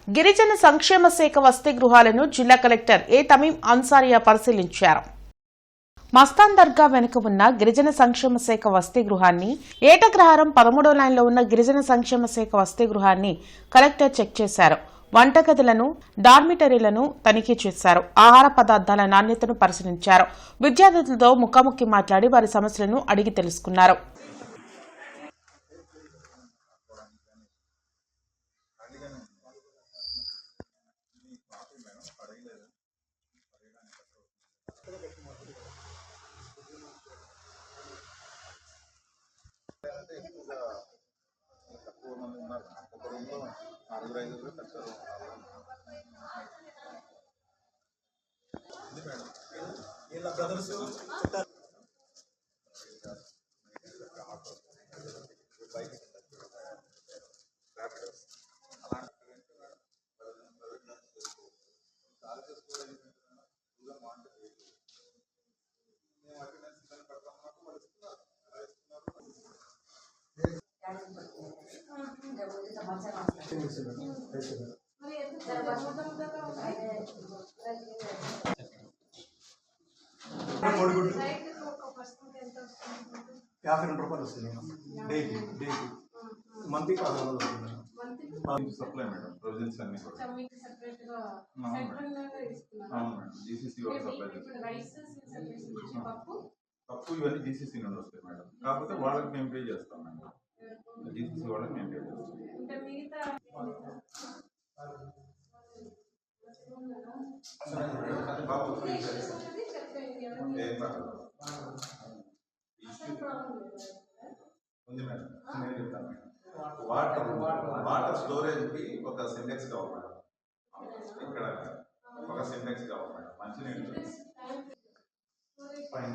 గిరిజన సంక్షేమ శాఖ వసతి గృహాలను జిల్లా కలెక్టర్ ఏ తమీం అన్సారియా పరిశీలించారు. మస్తాన్ దర్గా వెనుక ఉన్న గిరిజన సంక్షేమ శాఖ వసతి గృహాన్ని, ఏటగ్రహారం 13వ లైన్లో ఉన్న గిరిజన సంక్షేమ శాఖ వసతి గృహాన్ని కలెక్టర్ చెక్ చేశారు. వంటగదులను, డార్మిటరీలను తనిఖీ చేశారు. ఆహార పదార్థాల నాణ్యతను పరిశీలించారు. విద్యార్థులతో ముఖాముఖి మాట్లాడి వారి సమస్యలను అడిగి తెలుసుకున్నారు. Daily monthly supply madam provisions అన్ని కూడా జీసీసీ తప్పు ఇవన్నీ జీసీసీ నుండి వస్తాయి మేడం. కాకపోతే వాళ్ళకి మేము పే చేస్తాం మేడం. జీసీసీ వాళ్ళకి మేము పే చేస్తాం. ఉంది మేడం, నేను చెప్తాను మేడం. వాటర్ స్టోరేజ్ కి ఒక సింటెక్స్ కావాలి మేడం. ఇక్కడ ఒక సింటెక్స్ కావాలి మేడం. మంచినీళ్ళు పైన